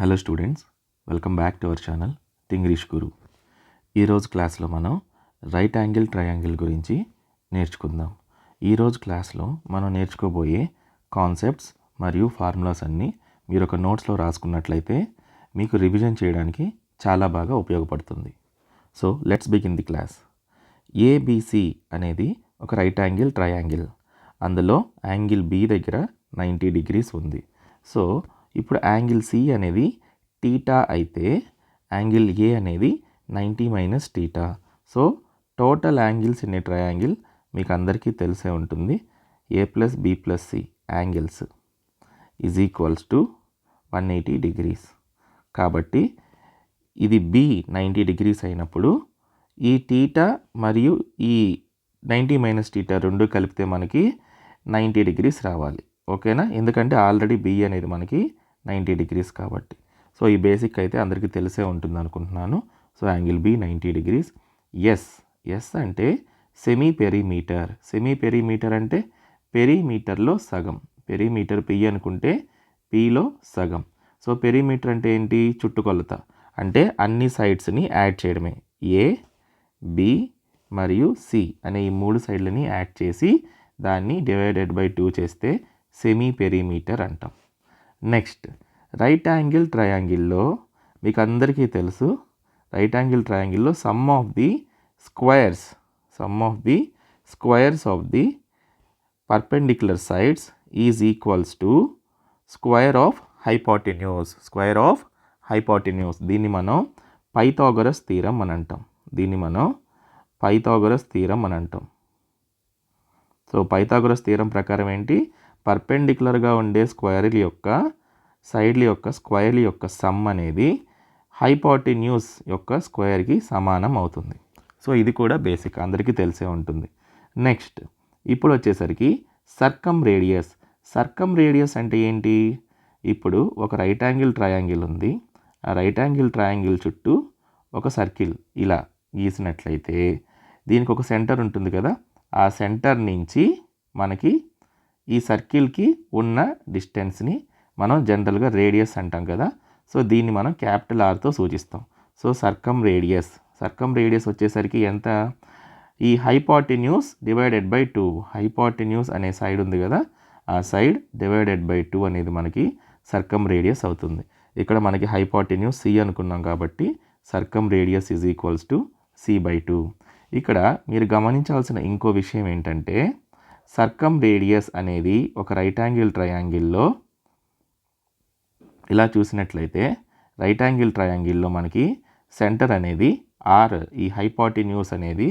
Hello students, welcome back to our channel English Guru. ఈరోజు క్లాస్లో మనం రైట్ యాంగిల్ ట్రయాంగిల్ గురించి నేర్చుకుందాం. ఈరోజు క్లాస్లో మనం నేర్చుకోబోయే కాన్సెప్ట్స్ మరియు ఫార్ములాస్ అన్నీ మీరు ఒక నోట్స్లో రాసుకున్నట్లయితే మీకు రివిజన్ చేయడానికి చాలా బాగా ఉపయోగపడుతుంది. So let's begin the class. ABC అనేది ఒక రైట్ యాంగిల్ ట్రయాంగిల్. అందులో యాంగిల్ బి దగ్గర 90 degrees ఉంది. సో ఇప్పుడు యాంగిల్ సి అనేది టీటా అయితే యాంగిల్ ఏ అనేది 90 - టీటా. So total angles in a triangle మీకు అందరికీ తెలిసే ఉంటుంది. A plus B plus C angles is equals to 180 degrees. కాబట్టి ఇది బి 90 degrees అయినప్పుడు ఈ టీటా మరియు ఈ 90 - టీటా రెండు కలిపితే మనకి 90 degrees రావాలి. ఓకేనా? ఎందుకంటే ఆల్రెడీ బి అనేది మనకి 90 degrees కాబట్టి. సో ఈ బేసిక్ అయితే అందరికీ తెలిసే ఉంటుంది అనుకుంటున్నాను. So angle B 90 degrees. S అంటే సెమీ పెరిమీటర్. సెమీ పెరిమీటర్ అంటే పెరిమీటర్లో సగం. పెరిమీటర్ పి అనుకుంటే పిలో సగం. సో పెరిమీటర్ అంటే ఏంటి? చుట్టుకొలత. అంటే అన్ని సైడ్స్ని యాడ్ చేయడమే. ఏ, బి మరియు సి అనే ఈ మూడు సైడ్లని యాడ్ చేసి దాన్ని డివైడెడ్ బై 2 చేస్తే సెమీ పెరిమీటర్ అంటాం. నెక్స్ట్ రైట్ యాంగిల్ ట్రయాంగిల్లో మీకు అందరికీ తెలుసు, రైట్ యాంగిల్ ట్రయాంగిల్లో sum of the squares of the perpendicular sides is equals to square of hypotenuse. దీన్ని మనం పైథాగరస్ థీరం అని అంటాం. సో పైథాగరస్ థీరం ప్రకారం ఏంటి? పర్పెండిక్యులర్గా ఉండే స్క్వేర్ల యొక్క సైడ్ల యొక్క స్క్వేర్ల యొక్క సమ్ అనేది హైపోటెన్యూస్ యొక్క స్క్వేర్కి సమానం అవుతుంది. సో ఇది కూడా బేసిక్, అందరికీ తెలిసే ఉంటుంది. నెక్స్ట్ ఇప్పుడు వచ్చేసరికి సర్కమ్ రేడియస్ అంటే ఏంటి? ఇప్పుడు ఒక రైట్ యాంగిల్ ట్రయాంగిల్ ఉంది. ఆ రైట్ యాంగిల్ ట్రయాంగిల్ చుట్టూ ఒక సర్కిల్ ఇలా గీసినట్లయితే దీనికి ఒక సెంటర్ ఉంటుంది కదా, ఆ సెంటర్ నుంచి మనకి ఈ సర్కిల్కి ఉన్న డిస్టెన్స్ని మనం జనరల్గా రేడియస్ అంటాం కదా. సో దీన్ని మనం క్యాపిటల్ ఆర్తో సూచిస్తాం. సో సర్కమ్ రేడియస్ వచ్చేసరికి ఎంత? ఈ హైపోటెన్యూస్ డివైడెడ్ బై 2. హైపోటెన్యూస్ అనే సైడ్ ఉంది కదా, ఆ సైడ్ డివైడెడ్ బై 2 అనేది మనకి సర్కమ్ రేడియస్ అవుతుంది. ఇక్కడ మనకి హైపోటెన్యూస్ సి అనుకున్నాం కాబట్టి circumradius is equals to C/2. ఇక్కడ మీరు గమనించాల్సిన ఇంకో విషయం ఏంటంటే సర్కమ్ రేడియస్ అనేది ఒక రైట్ యాంగిల్ ట్రయాంగిల్లో ఇలా చూసినట్లయితే రైట్ యాంగిల్ ట్రయాంగిల్లో మనకి సెంటర్ అనేది ఆర్, ఈ హైపోటెన్యూస్ అనేది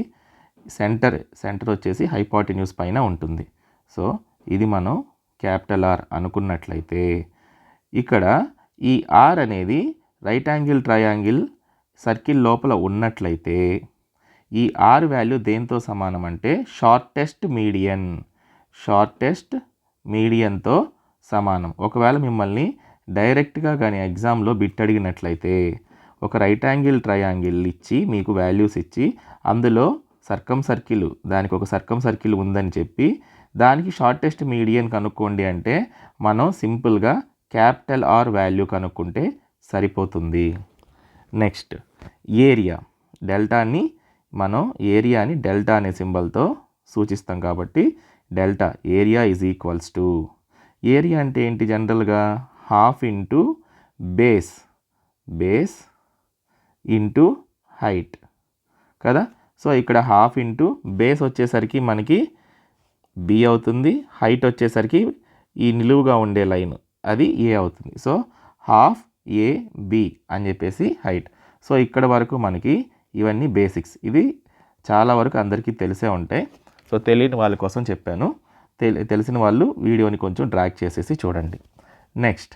సెంటర్ వచ్చేసి హైపోటెన్యూస్ పైన ఉంటుంది. సో ఇది మనం క్యాపిటల్ ఆర్ అనుకున్నట్లయితే ఇక్కడ ఈ ఆర్ అనేది రైట్ యాంగిల్ ట్రయాంగిల్ సర్కిల్ లోపల ఉన్నట్లయితే ఈ ఆర్ వాల్యూ దేంతో సమానం అంటే షార్టెస్ట్ మీడియన్తో సమానం. ఒకవేళ మిమ్మల్ని డైరెక్ట్గా కానీ ఎగ్జామ్లో బిట్ అడిగినట్లయితే ఒక రైట్ యాంగిల్ ట్రయాంగిల్ ఇచ్చి మీకు వాల్యూస్ ఇచ్చి అందులో దానికి ఒక సర్కమ్ సర్కిల్ ఉందని చెప్పి దానికి షార్టెస్ట్ మీడియన్ కనుక్కోండి అంటే మనం సింపుల్గా క్యాపిటల్ ఆర్ వాల్యూ కనుక్కుంటే సరిపోతుంది. నెక్స్ట్ ఏరియాని డెల్టా అనే సింబల్తో సూచిస్తాం కాబట్టి delta area is equals to, area అంటే ఏంటి? జనరల్గా half into base into height కదా. సో ఇక్కడ హాఫ్ ఇంటూ బేస్ వచ్చేసరికి మనకి బి అవుతుంది, హైట్ వచ్చేసరికి ఈ నిలువుగా ఉండే లైన్ అది ఏ అవుతుంది. సో హాఫ్ ఏ బి అని చెప్పేసి హైట్. సో ఇక్కడ వరకు మనకి ఇవన్నీ బేసిక్స్. ఇది చాలా వరకు అందరికీ తెలిసే ఉంటాయి. సో తెలియని వాళ్ళ కోసం చెప్పాను. తెలిసిన వాళ్ళు వీడియోని కొంచెం డ్రాగ్ చేసేసి చూడండి. నెక్స్ట్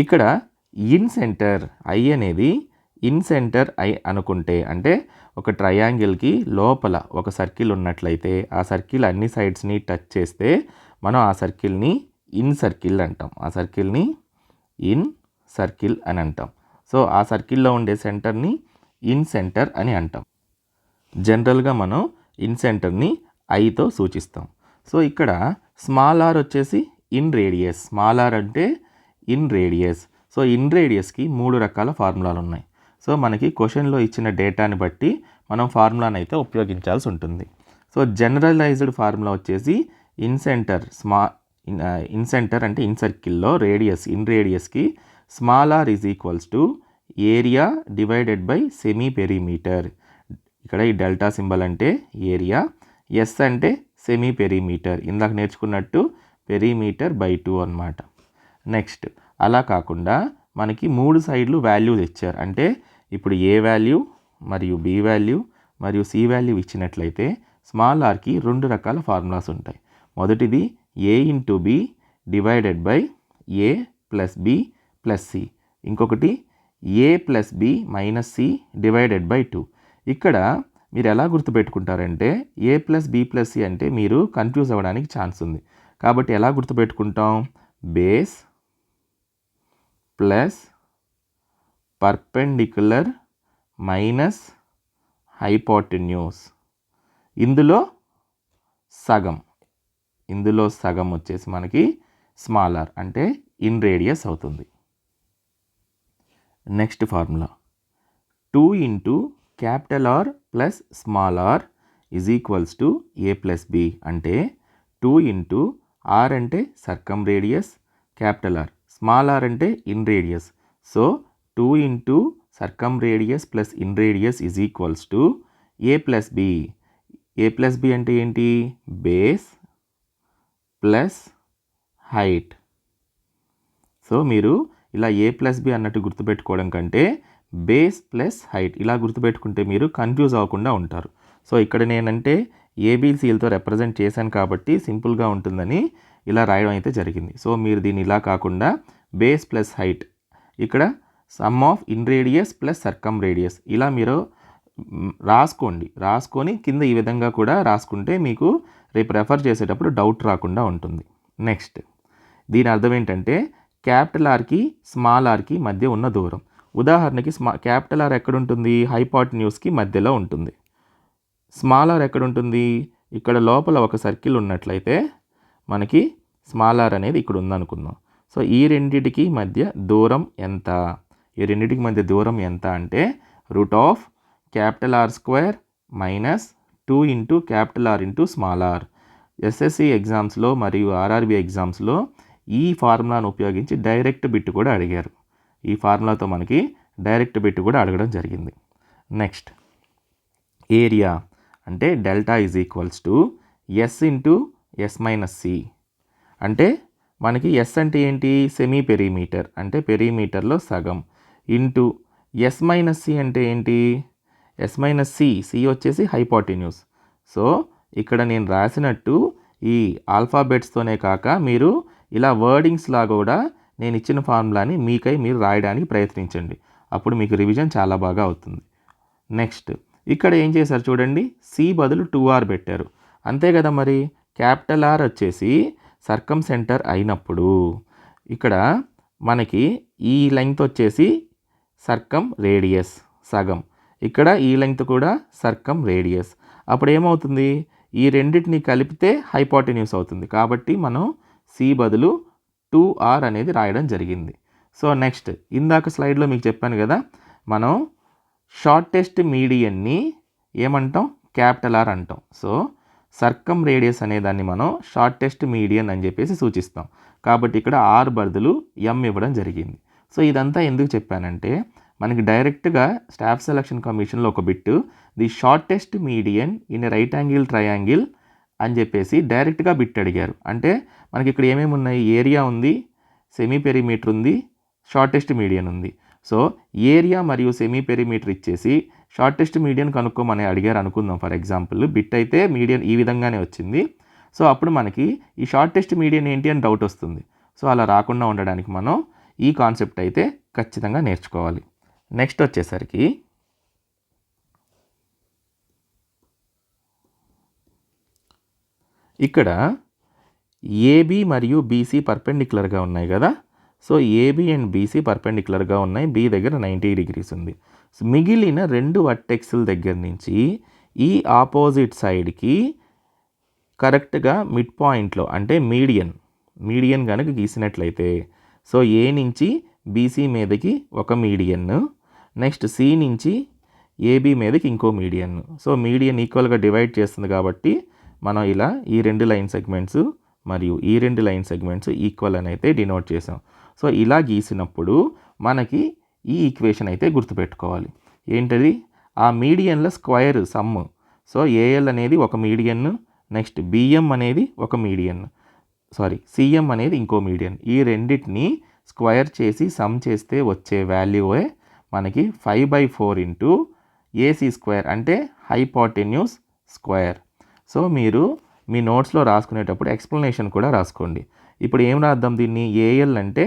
ఇక్కడ ఐ అనేది ఇన్సెంటర్ ఐ అనుకుంటే, అంటే ఒక ట్రయాంగిల్కి లోపల ఒక సర్కిల్ ఉన్నట్లయితే ఆ సర్కిల్ అన్ని సైడ్స్ని టచ్ చేస్తే మనం ఆ సర్కిల్ని ఇన్ సర్కిల్ అని అంటాం. సో ఆ సర్కిల్లో ఉండే సెంటర్ని ఇన్ సెంటర్ అని అంటాం. జనరల్గా మనం ఇన్ సెంటర్ని ఐతో సూచిస్తాం. సో ఇక్కడ స్మాల్ ఆర్ వచ్చేసి ఇన్ రేడియస్. స్మాల్ ఆర్ అంటే ఇన్ రేడియస్. సో ఇన్ రేడియస్కి 3 రకాల ఫార్ములాలు ఉన్నాయి. సో మనకి క్వశ్చన్లో ఇచ్చిన డేటాని బట్టి మనం ఫార్ములాని అయితే ఉపయోగించాల్సి ఉంటుంది. సో జనరలైజ్డ్ ఫార్ములా వచ్చేసి ఇన్ సెంటర్ అంటే ఇన్ సర్కిల్లో రేడియస్ ఇన్ రేడియస్కి small R is equals to area divided by semi perimeter. ఇక్కడ ఈ డెల్టా సింబల్ అంటే ఏరియా, ఎస్ అంటే సెమీ పెరిమీటర్, ఇందాక నేర్చుకున్నట్టు పెరిమీటర్ బై 2 అన్నమాట. నెక్స్ట్ అలా కాకుండా మనకి 3 సైడ్లు వాల్యూస్ ఇచ్చారు. అంటే ఇప్పుడు ఏ వాల్యూ మరియు బి వాల్యూ మరియు సి వాల్యూ ఇచ్చినట్లయితే స్మాల్ ఆర్కి 2 రకాల ఫార్ములాస్ ఉంటాయి. మొదటిది A into B divided by A plus B plus C, ఇంకొకటి A plus B minus C divided by 2. ఇక్కడ మీరు ఎలా గుర్తుపెట్టుకుంటారంటే A plus B plus C అంటే మీరు కన్ఫ్యూజ్ అవ్వడానికి ఛాన్స్ ఉంది. కాబట్టి ఎలా గుర్తుపెట్టుకుంటాం, base plus perpendicular minus hypotenuse, ఇందులో సగం వచ్చేసి మనకి స్మాల్ ఆర్ అంటే ఇన్ రేడియస్ అవుతుంది. Next formula 2 into capital R plus small R is equals to A plus B. అంటే 2 ఇంటూ ఆర్ అంటే circumradius capital R, small R అంటే inradius. So 2 into circumradius plus inradius is equals to A plus B. A plus B అంటే ఏంటి, base plus height. So మీరు ఇలా ఏ plus B అన్నట్టు గుర్తుపెట్టుకోవడం కంటే base plus height ఇలా గుర్తుపెట్టుకుంటే మీరు కన్ఫ్యూజ్ అవ్వకుండా ఉంటారు. సో ఇక్కడ నేనంటే ఏబీసీలతో రిప్రజెంట్ చేశాను కాబట్టి సింపుల్గా ఉంటుందని ఇలా రాయడం అయితే జరిగింది. సో మీరు దీన్ని ఇలా కాకుండా బేస్ ప్లస్ హైట్, ఇక్కడ sum of inradius plus circumradius ఇలా మీరు రాసుకొని కింద ఈ విధంగా కూడా రాసుకుంటే మీకు రేపు రెఫర్ చేసేటప్పుడు డౌట్ రాకుండా ఉంటుంది. నెక్స్ట్ దీని అర్థం ఏంటంటే క్యాపిటల్ ఆర్కి స్మాల్ ఆర్కి మధ్య ఉన్న దూరం. ఉదాహరణకి క్యాపిటల్ ఆర్ ఎక్కడ ఉంటుంది, హైపోటెన్యూస్కి మధ్యలో ఉంటుంది. స్మాల్ ఆర్ ఎక్కడ ఉంటుంది, ఇక్కడ లోపల ఒక సర్కిల్ ఉన్నట్లయితే మనకి స్మాల్ ఆర్ అనేది ఇక్కడ ఉందనుకుందాం. సో ఈ రెండింటికి మధ్య దూరం ఎంత, అంటే root of capital R square minus 2 into capital R into small R. SSC ఎగ్జామ్స్లో మరియు ఆర్ఆర్బి ఎగ్జామ్స్లో ఈ ఫార్ములాను ఉపయోగించి డైరెక్ట్ బిట్ కూడా అడిగారు. ఈ ఫార్ములాతో మనకి డైరెక్ట్ బిట్ కూడా అడగడం జరిగింది. నెక్స్ట్ ఏరియా అంటే delta is equals to S into S minus C. అంటే మనకి ఎస్ అంటే ఏంటి, సెమీ పెరిమీటర్ అంటే పెరిమీటర్లో సగం, ఇంటూ ఎస్ మైనస్ సి అంటే ఏంటి, ఎస్ మైనస్ సి వచ్చేసి హైపోటెన్యూస్. సో ఇక్కడ నేను రాసినట్టు ఈ ఆల్ఫాబెట్స్తోనే కాక మీరు ఇలా వర్డింగ్స్ లాగా కూడా నేను ఇచ్చిన ఫార్ములాని మీరు రాయడానికి ప్రయత్నించండి. అప్పుడు మీకు రివిజన్ చాలా బాగా అవుతుంది. నెక్స్ట్ ఇక్కడ ఏం చేశారు చూడండి, సి బదులు 2R పెట్టారు. అంతే కదా, మరి క్యాపిటల్ ఆర్ వచ్చేసి సర్కమ్ సెంటర్ అయినప్పుడు ఇక్కడ మనకి ఈ లెంగ్త్ వచ్చేసి సర్కమ్ రేడియస్ సగం, ఇక్కడ ఈ లెంగ్త్ కూడా సర్కమ్ రేడియస్. అప్పుడు ఏమవుతుంది, ఈ రెండింటిని కలిపితే హైపోటెన్యూస్ అవుతుంది. కాబట్టి మనం సి బదులు 2R అనేది రాయడం జరిగింది. సో నెక్స్ట్ ఇందాక స్లైడ్లో మీకు చెప్పాను కదా, మనం షార్టెస్ట్ మీడియన్ని ఏమంటాం, క్యాపిటల్ ఆర్ అంటాం. సో సర్కమ్ రేడియస్ అనే దాన్ని మనం షార్టెస్ట్ మీడియన్ అని చెప్పేసి సూచిస్తాం. కాబట్టి ఇక్కడ ఆర్ బదులు ఎం ఇవ్వడం జరిగింది. సో ఇదంతా ఎందుకు చెప్పానంటే మనకి డైరెక్ట్గా స్టాఫ్ సెలక్షన్ కమిషన్లో ఒక bit the shortest median in a right angle triangle అని చెప్పేసి డైరెక్ట్గా బిట్ అడిగారు. అంటే మనకి ఇక్కడ ఏమేమి ఉన్నాయి, ఏరియా ఉంది, సెమీ పెరిమీటర్ ఉంది, షార్టెస్ట్ మీడియన్ ఉంది. సో ఏరియా మరియు సెమీ పెరిమీటర్ ఇచ్చేసి షార్టెస్ట్ మీడియన్ కనుక్కోమని అడిగారు అనుకుందాం. ఫర్ ఎగ్జాంపుల్ బిట్ అయితే మీడియన్ ఈ విధంగానే వచ్చింది. సో అప్పుడు మనకి ఈ షార్టెస్ట్ మీడియన్ ఏంటి అని డౌట్ వస్తుంది. సో అలా రాకుండా ఉండడానికి మనం ఈ కాన్సెప్ట్ అయితే ఖచ్చితంగా నేర్చుకోవాలి. నెక్స్ట్ వచ్చేసరికి ఇక్కడ ఏబి మరియు బీసీ పర్పెండిక్యులర్గా ఉన్నాయి కదా. సో ఏబి అండ్ బీసీ పర్పెండిక్యులర్గా ఉన్నాయి, బి దగ్గర 90 degrees ఉంది. సో మిగిలిన 2 వర్టెక్స్ల దగ్గర నుంచి ఈ ఆపోజిట్ సైడ్కి కరెక్ట్గా మిడ్ పాయింట్లో అంటే మీడియన్ కనుక గీసినట్లయితే సో ఏ నుంచి బీసీ మీదకి ఒక మీడియన్, నెక్స్ట్ సి నుంచి ఏబీ మీదకి ఇంకో మీడియన్. సో మీడియన్ ఈక్వల్గా డివైడ్ చేస్తుంది కాబట్టి మనం ఇలా ఈ 2 లైన్ సెగ్మెంట్స్ మరియు ఈ 2 లైన్ సెగ్మెంట్స్ ఈక్వల్ అని అయితే డినోట్ చేసాం. సో ఇలా గీసినప్పుడు మనకి ఈ ఈక్వేషన్ అయితే గుర్తుపెట్టుకోవాలి. ఏంటది? ఆ మీడియన్ల స్క్వేర్ సమ్. సో ఏఎల్ అనేది ఒక మీడియన్, నెక్స్ట్ బిఎం అనేది ఒక మీడియన్, సిఎం అనేది ఇంకో మీడియన్. ఈ రెండింటిని స్క్వేర్ చేసి సమ్ చేస్తే వచ్చే వాల్యూయే మనకి 5/4 ఇంటూ ఏసీ స్క్వేర్, అంటే హైపోటెన్యూస్ స్క్వేర్. సో మీరు మీ నోట్స్లో రాసుకునేటప్పుడు ఎక్స్ప్లెనేషన్ కూడా రాసుకోండి. ఇప్పుడు ఏం రాద్దాం దీన్ని? ఏఎల్ అంటే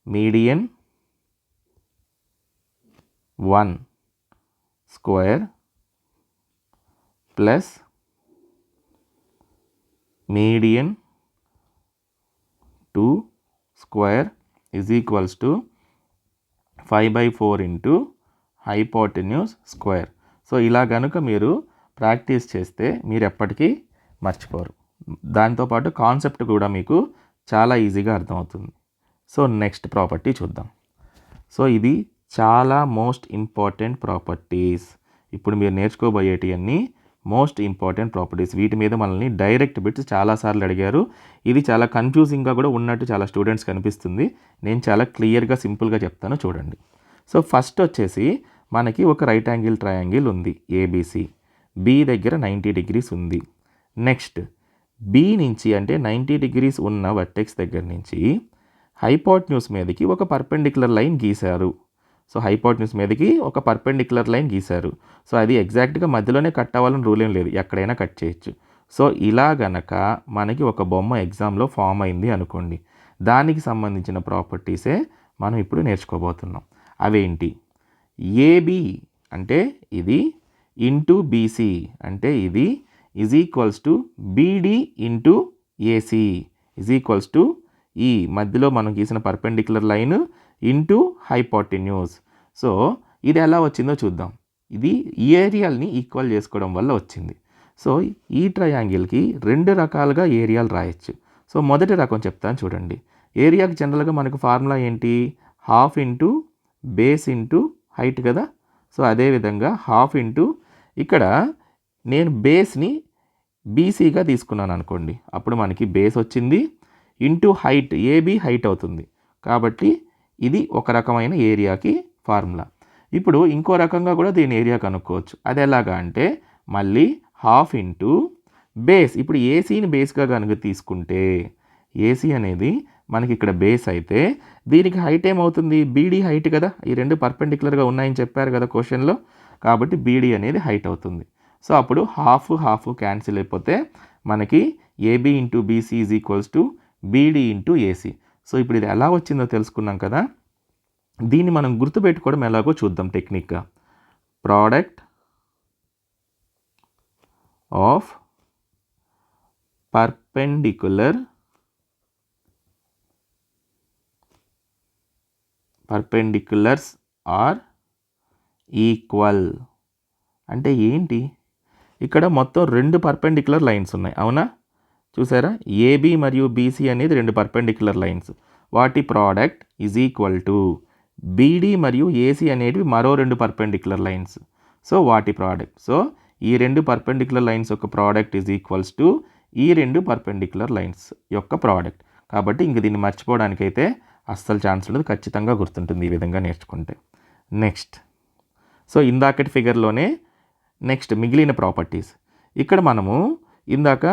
median 1 square plus median 2 square is equals to 5/4 into hypotenuse square. So ఇలా కనుక మీరు ప్రాక్టీస్ చేస్తే మీరు ఎప్పటికీ మర్చిపోరు. దాంతోపాటు కాన్సెప్ట్ కూడా మీకు చాలా ఈజీగా అర్థమవుతుంది. సో నెక్స్ట్ ప్రాపర్టీ చూద్దాం. సో ఇది చాలా మోస్ట్ ఇంపార్టెంట్ ప్రాపర్టీస్. ఇప్పుడు మీరు నేర్చుకోబోయేటివన్నీ మోస్ట్ ఇంపార్టెంట్ ప్రాపర్టీస్. వీటి మీద మనల్ని డైరెక్ట్ బిట్స్ చాలాసార్లు అడిగారు. ఇది చాలా కన్ఫ్యూజింగ్గా కూడా ఉన్నట్టు చాలా స్టూడెంట్స్ కనిపిస్తుంది. నేను చాలా క్లియర్గా సింపుల్గా చెప్తాను, చూడండి. సో ఫస్ట్ వచ్చేసి మనకి ఒక రైట్ యాంగిల్ ట్రయాంగిల్ ఉంది ఏబీసీ. బి దగ్గర 90 డిగ్రీస్ ఉంది. నెక్స్ట్ బి నుంచి అంటే 90 డిగ్రీస్ ఉన్న వర్టెక్స్ దగ్గర నుంచి హైపోటెన్యూస్ మీదకి ఒక పర్పెండిక్యులర్ లైన్ గీశారు. సో హైపోటెన్యూస్ మీదకి ఒక పర్పెండిక్యులర్ లైన్ గీశారు. సో అది ఎగ్జాక్ట్గా మధ్యలోనే కట్ అవ్వాలని రూల్ ఏం లేదు, ఎక్కడైనా కట్ చేయొచ్చు. సో ఇలా గనక మనకి ఒక బొమ్మ ఎగ్జామ్లో ఫామ్ అయింది అనుకోండి, దానికి సంబంధించిన ప్రాపర్టీసే మనం ఇప్పుడు నేర్చుకోబోతున్నాం. అవేంటి? ఏబి అంటే ఇది ఇంటూ బీసీ అంటే ఇది is equals to beedi into AC is equals to ఈ మధ్యలో మనం గీసిన perpendicular line into hypotenuse. So ఇది ఎలా వచ్చిందో చూద్దాం. ఇది ఏరియాల్ని ఈక్వల్ చేసుకోవడం వల్ల వచ్చింది. సో ఈ ట్రయాంగిల్కి 2 రకాలుగా ఏరియాలు రాయొచ్చు. సో మొదటి రకం చెప్తాను చూడండి. ఏరియాకి జనరల్గా మనకు ఫార్ములా ఏంటి? Half into base into height కదా. సో అదేవిధంగా హాఫ్ ఇంటూ, ఇక్కడ నేను బేస్ని బీసీగా తీసుకున్నాను అనుకోండి, అప్పుడు మనకి బేస్ వచ్చింది ఇంటూ హైట్, ఏబీ హైట్ అవుతుంది. కాబట్టి ఇది ఒక రకమైన ఏరియాకి ఫార్ములా. ఇప్పుడు ఇంకో రకంగా కూడా దీని ఏరియా కనుక్కోవచ్చు. అది ఎలాగా అంటే మళ్ళీ హాఫ్ ఇంటూ బేస్. ఇప్పుడు ఏసీని బేస్గా కనుక తీసుకుంటే ఏసీ అనేది మనకి ఇక్కడ బేస్ అయితే దీనికి హైట్ ఏమవుతుంది? బీడీ హైట్ కదా. ఈ 2 పర్పెండిక్యులర్గా ఉన్నాయని చెప్పారు కదా క్వశ్చన్లో, కాబట్టి బీడీ అనేది హైట్ అవుతుంది. సో అప్పుడు హాఫ్ క్యాన్సిల్ అయిపోతే మనకి AB into BC is equals to beedi into AC. So ఇప్పుడు ఇది ఎలా వచ్చిందో తెలుసుకున్నాం కదా. దీన్ని మనం గుర్తుపెట్టుకోవడం ఎలాగో చూద్దాం టెక్నిక్గా. Product of perpendiculars are equal అంటే ఏంటి? ఇక్కడ మొత్తం 2 పర్పెండిక్యులర్ లైన్స్ ఉన్నాయి, అవునా? చూసారా? ఏబీ మరియు బీసీ అనేది 2 పర్పెండిక్యులర్ లైన్స్. వాటి product is equal to beedi మరియు ఏసీ అనేటివి మరో 2 పర్పెండిక్యులర్ లైన్స్. సో వాటి ప్రోడక్ట్. సో ఈ 2 పర్పెండిక్యులర్ లైన్స్ యొక్క ప్రోడక్ట్ ఈజ్ ఈక్వల్స్ టు ఈ 2 పర్పెండిక్యులర్ లైన్స్ యొక్క ప్రోడక్ట్. కాబట్టి ఇంక దీన్ని మర్చిపోవడానికైతే అస్సలు ఛాన్స్ ఉండదు, ఖచ్చితంగా గుర్తుంటుంది ఈ విధంగా నేర్చుకుంటే. నెక్స్ట్, సో ఇందాకటి ఫిగర్లోనే నెక్స్ట్ మిగిలిన ప్రాపర్టీస్. ఇక్కడ మనము ఇందాక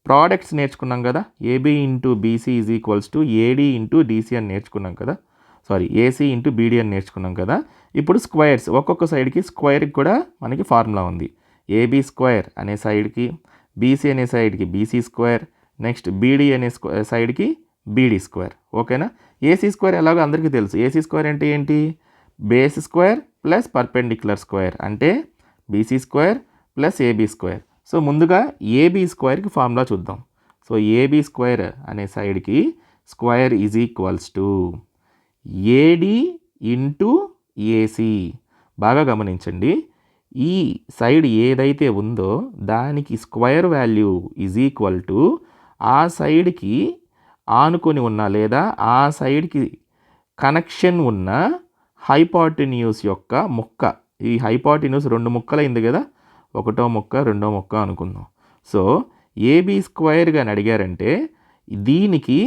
ప్రోడక్ట్స్ నేర్చుకున్నాం కదా. AB into BC is equals to AD into DC అని నేర్చుకున్నాం కదా. ఏసీ ఇంటూ బీడీ అని నేర్చుకున్నాం కదా. ఇప్పుడు స్క్వేర్స్, ఒక్కొక్క సైడ్కి స్క్వేర్కి కూడా మనకి ఫార్ములా ఉంది. ఏబీ స్క్వేర్ అనే సైడ్కి, బీసీ అనే సైడ్కి బీసీ స్క్వేర్, నెక్స్ట్ బీడీ అనే సైడ్కి బీడీ స్క్వేర్. ఓకేనా? ఏసీ స్క్వేర్ ఎలాగో అందరికీ తెలుసు. ఏసీ స్క్వేర్ అంటే ఏంటి? Base square plus perpendicular square అంటే BC square plus AB square. So ముందుగా ఏబీ స్క్వేర్కి ఫార్ములా చూద్దాం. సో ఏబీ స్క్వేర్ అనే సైడ్కి square is equals to AD into AC. బాగా గమనించండి, ఈ సైడ్ ఏదైతే ఉందో దానికి square value is equal to ఆ సైడ్కి ఆనుకొని ఉన్న లేదా ఆ సైడ్కి కనెక్షన్ ఉన్న హైపాటిన్యూస్ యొక్క ముక్క. ఈ హైపాటిన్యూస్ 2 ముక్కలైంది కదా, ఒకటో ముక్క రెండో ముక్క అనుకుందాం. సో ఏబీ స్క్వేర్గా అడిగారంటే దీనికి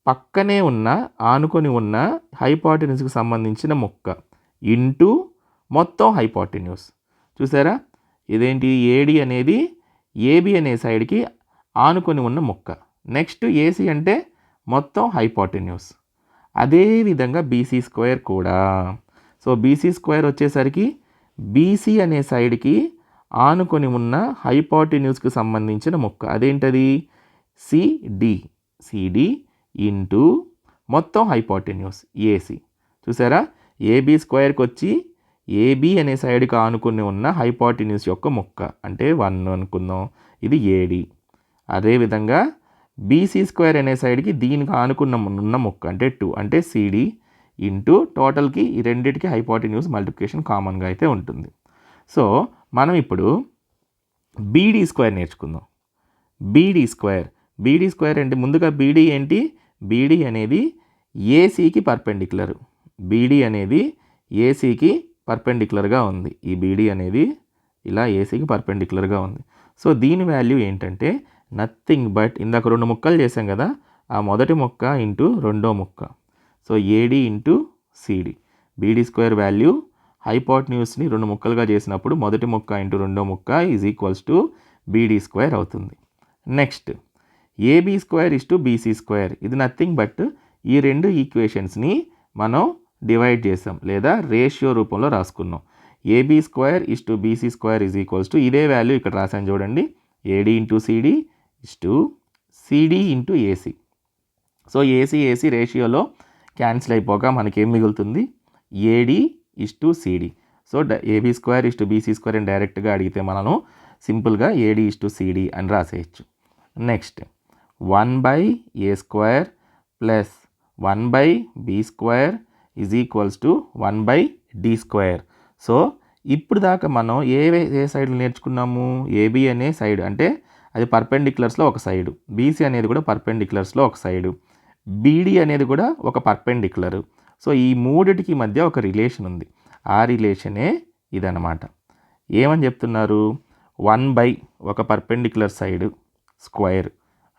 పక్కనే ఉన్న ఆనుకొని ఉన్న హైపాటిన్యూస్కి సంబంధించిన ముక్క ఇంటూ మొత్తం హైపాటిన్యూస్. చూసారా, ఇదేంటి, ఏడి అనేది ఏబి అనే సైడ్కి ఆనుకొని ఉన్న ముక్క. నెక్స్ట్ ఏసీ అంటే మొత్తం హైపాటిన్యూస్. అదేవిధంగా బీసీ స్క్వేర్ కూడా. సో బీసీ స్క్వేర్ వచ్చేసరికి బీసీ అనే సైడ్కి ఆనుకొని ఉన్న హైపాటిన్యూస్కి సంబంధించిన ముక్క. అదేంటది, సిడి ఇంటూ మొత్తం హైపాటిన్యూస్ ఏసీ. చూసారా, ఏబీ స్క్వేర్కి వచ్చి ఏబీ అనే సైడ్కి ఆనుకుని ఉన్న హైపాటిన్యూస్ యొక్క ముక్క అంటే 1 అనుకుందాం, ఇది ఏడి. అదేవిధంగా బీసీ స్క్వేర్ అనే సైడ్కి దీనికి ఉన్న ముక్క అంటే 2 అంటే సిడి ఇంటూ టోటల్కి ఈ రెండింటికి హైపాటిన్యూస్ మల్టిప్లికేషన్ కామన్గా అయితే ఉంటుంది. సో మనం ఇప్పుడు బీడీ స్క్వేర్ నేర్చుకుందాం. బీడీ స్క్వేర్ అంటే ముందుగా బీడీ ఏంటి, బీడీ అనేది ఏసీకి పర్పెండిక్యులర్. బీడీ అనేది ఏసీకి పర్పెండిక్యులర్గా ఉంది. ఈ బీడీ అనేది ఇలా ఏసీకి పర్పెండిక్యులర్గా ఉంది. సో దీని వాల్యూ ఏంటంటే నథింగ్ బట్ ఇందాక 2 ముక్కలు చేసాం కదా, ఆ మొదటి ముక్క ఇంటూ రెండో ముక్క. So AD into CD. BD square value హైపాటిన్యూస్ని 2 ముక్కలుగా చేసినప్పుడు మొదటి ముక్క ఇంటూ రెండో ముక్క is equals to BD square అవుతుంది. Next AB square is to BC square. ఇది నథింగ్ బట్ ఈ రెండు ఈక్వేషన్స్ని మనం డివైడ్ చేసాం లేదా రేషియో రూపంలో రాసుకున్నాం. AB square is to BC square is equals to ఇదే వాల్యూ ఇక్కడ రాసాను చూడండి, AD into CD is to CD into AC. So AC రేషియోలో క్యాన్సిల్ అయిపోగా మనకేం మిగులుతుంది, AD is to CD. So AB square is to BC square అని డైరెక్ట్గా అడిగితే మనం సింపుల్గా ఏడి ఇస్ టు సిడి అని రాసేయచ్చు. Next 1/a square plus 1/b square is equals to 1/d square. So ఇప్పుడు దాకా మనం ఏ సైడ్లో నేర్చుకున్నాము, ఏబీ అనే సైడ్ అంటే అది పర్పెండిక్యులర్స్లో ఒక సైడు, బీసీ అనేది కూడా పర్పెండిక్యులర్స్లో ఒక సైడు, బీడీ అనేది కూడా ఒక పర్పెండిక్యులర్. సో ఈ మూడిటికి మధ్య ఒక రిలేషన్ ఉంది. ఆ రిలేషనే ఇదన్నమాట. ఏమని చెప్తున్నారు, 1/, ఒక పర్పెండిక్యులర్ సైడ్ స్క్వేర్,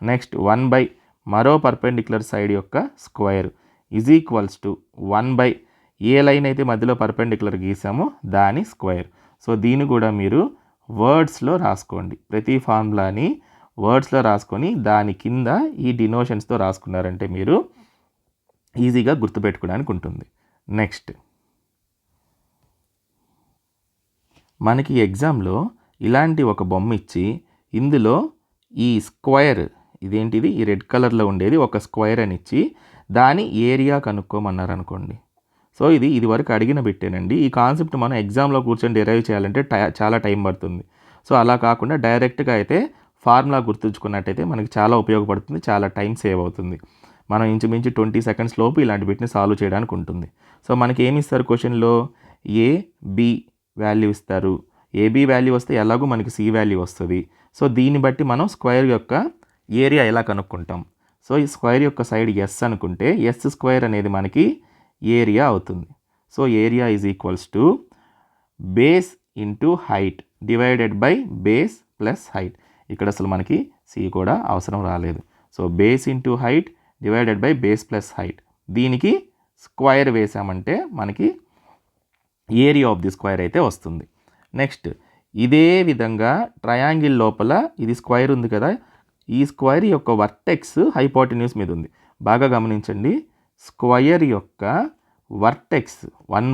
నెక్స్ట్ 1/, మరో పర్పెండిక్యులర్ సైడ్ యొక్క square is equals to 1/, A line అయితే మధ్యలో పర్పెండిక్యులర్ గీసామో దాని స్క్వేర్. సో దీన్ని కూడా మీరు వర్డ్స్లో రాసుకోండి. ప్రతి ఫార్ములాని వర్డ్స్లో రాసుకొని దాని కింద ఈ డినోషన్స్తో రాసుకున్నారంటే మీరు ఈజీగా గుర్తుపెట్టుకోవడానికి ఉంటుంది. నెక్స్ట్ మనకి ఎగ్జామ్లో ఇలాంటి ఒక బొమ్మ ఇచ్చి ఇందులో ఈ స్క్వేర్, ఇదేంటిది, ఈ రెడ్ కలర్లో ఉండేది ఒక స్క్వేర్ అని ఇచ్చి దాని ఏరియా కనుక్కోమన్నారు అనుకోండి. సో ఇది వరకు అడిగిన బిట్టేనండి. ఈ కాన్సెప్ట్ మనం ఎగ్జామ్లో కూర్చొని డిరైవ్ చేయాలంటే చాలా టైం పడుతుంది. సో అలా కాకుండా డైరెక్ట్గా అయితే ఫార్ములా గుర్తుంచుకున్నట్టయితే మనకి చాలా ఉపయోగపడుతుంది, చాలా టైం సేవ్ అవుతుంది. మనం ఇంచుమించు 20 సెకండ్స్ లోపు ఇలాంటి బిట్ని సాల్వ్ చేయడానికి ఉంటుంది. సో మనకి ఏమి ఇస్తారు క్వశ్చన్లో, ఏ బి వాల్యూ ఇస్తారు. ఏబీ వాల్యూ వస్తే ఎలాగో మనకి సి వాల్యూ వస్తుంది. సో దీన్ని బట్టి మనం స్క్వేర్ యొక్క ఏరియా ఎలా కనుక్కుంటాం. సో ఈ స్క్వేర్ యొక్క సైడ్ ఎస్ అనుకుంటే ఎస్ స్క్వేర్ అనేది మనకి ఏరియా అవుతుంది. So area is equals to base into height divided by base plus height. ఇక్కడ అసలు మనకి సి కూడా అవసరం రాలేదు. So base into height divided by base plus height, దీనికి స్క్వేర్ వేసామంటే మనకి ఏరియా ఆఫ్ ది స్క్వేర్ అయితే వస్తుంది. నెక్స్ట్ ఇదే విధంగా ట్రయాంగిల్ లోపల ఇది స్క్వేర్ ఉంది కదా, ఈ స్క్వేర్ యొక్క వర్టెక్స్ హైపోటెన్యూస్ మీద ఉంది. బాగా గమనించండి, స్క్వేర్ యొక్క వర్టెక్స్ వన్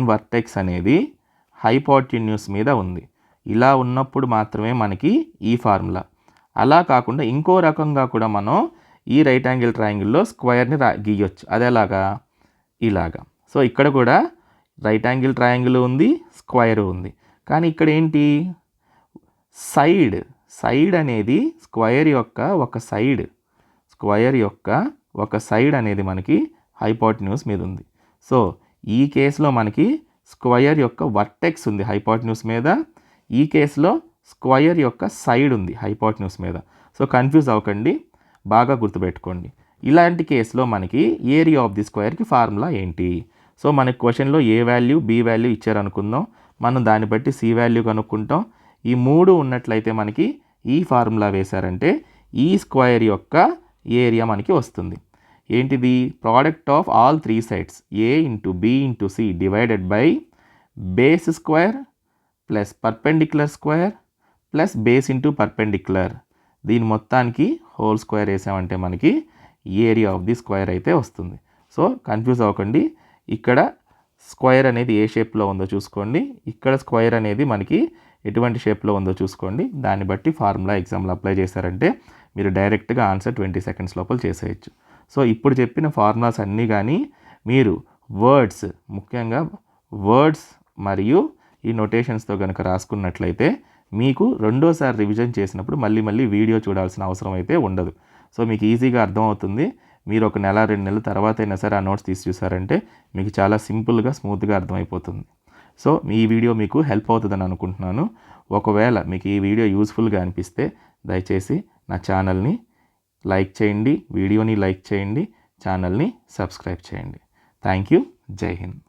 వర్టెక్స్ అనేది హైపోటెన్యూస్ మీద ఉంది. ఇలా ఉన్నప్పుడు మాత్రమే మనకి ఈ ఫార్ములా. అలా కాకుండా ఇంకో రకంగా కూడా మనం ఈ రైట్ యాంగిల్ ట్రయాంగిల్లో స్క్వేర్ని గీయొచ్చు. అది ఎలాగా, ఇలాగా. సో ఇక్కడ కూడా రైట్ యాంగిల్ ట్రయాంగిల్ ఉంది, స్క్వేర్ ఉంది. కానీ ఇక్కడ ఏంటి, సైడ్ అనేది స్క్వేర్ యొక్క ఒక సైడ్ అనేది మనకి హైపోటెన్యూస్ మీద ఉంది. సో ఈ కేసులో మనకి స్క్వేర్ యొక్క వర్టెక్స్ ఉంది హైపోటెన్యూస్ మీద, ఈ కేసులో స్క్వేర్ యొక్క సైడ్ ఉంది హైపోటెన్యూస్ మీద. సో కన్ఫ్యూజ్ అవ్వకండి. బాగా గుర్తుపెట్టుకోండి. ఇలాంటి కేసులో మనకి ఏరియా ఆఫ్ ది స్క్వేర్కి ఫార్ములా ఏంటి? సో మనకి క్వశ్చన్లో ఏ వాల్యూ బి వాల్యూ ఇచ్చారనుకుందాం, మనం దాన్ని బట్టి సి వాల్యూ కనుక్కుంటాం. ఈ 3 ఉన్నట్లయితే మనకి ఈ ఫార్ములా వేశారంటే ఈ స్క్వేర్ యొక్క ఏరియా మనకి వస్తుంది. ఏంటిది? Product of all 3 sides A into B into C divided by base square plus perpendicular square plus base into perpendicular, దీని మొత్తానికి హోల్ స్క్వేర్ వేసామంటే మనకి ఏరియా ఆఫ్ ది స్క్వేర్ అయితే వస్తుంది. సో కన్ఫ్యూజ్ అవ్వకండి. ఇక్కడ స్క్వేర్ అనేది ఏ షేప్లో ఉందో చూసుకోండి, ఇక్కడ స్క్వేర్ అనేది మనకి ఎటువంటి షేప్లో ఉందో చూసుకోండి. దాన్ని బట్టి ఫార్ములా ఎగ్జామ్లో అప్లై చేశారంటే మీరు డైరెక్ట్గా ఆన్సర్ 20 సెకండ్స్ లోపల చేసేయచ్చు. సో ఇప్పుడు చెప్పిన ఫార్ములాస్ అన్నీ కానీ మీరు వర్డ్స్, ముఖ్యంగా వర్డ్స్ మరియు ఈ నోటేషన్స్తో కనుక రాసుకున్నట్లయితే మీకు రెండోసారి రివిజన్ చేసినప్పుడు మళ్ళీ వీడియో చూడాల్సిన అవసరం అయితే ఉండదు. సో మీకు ఈజీగా అర్థమవుతుంది. మీరు ఒక నెల 2 నెలల తర్వాత అయినా సరే ఆ నోట్స్ తీసి చూసారంటే మీకు చాలా సింపుల్గా స్మూత్గా అర్థమైపోతుంది. సో ఈ వీడియో మీకు హెల్ప్ అవుతుందని అనుకుంటున్నాను. ఒకవేళ మీకు ఈ వీడియో యూస్ఫుల్గా అనిపిస్తే దయచేసి నా ఛానల్ని లైక్ చేయండి, వీడియోని లైక్ చేయండి, ఛానల్ని సబ్స్క్రైబ్ చేయండి. Thank you. జై హింద్.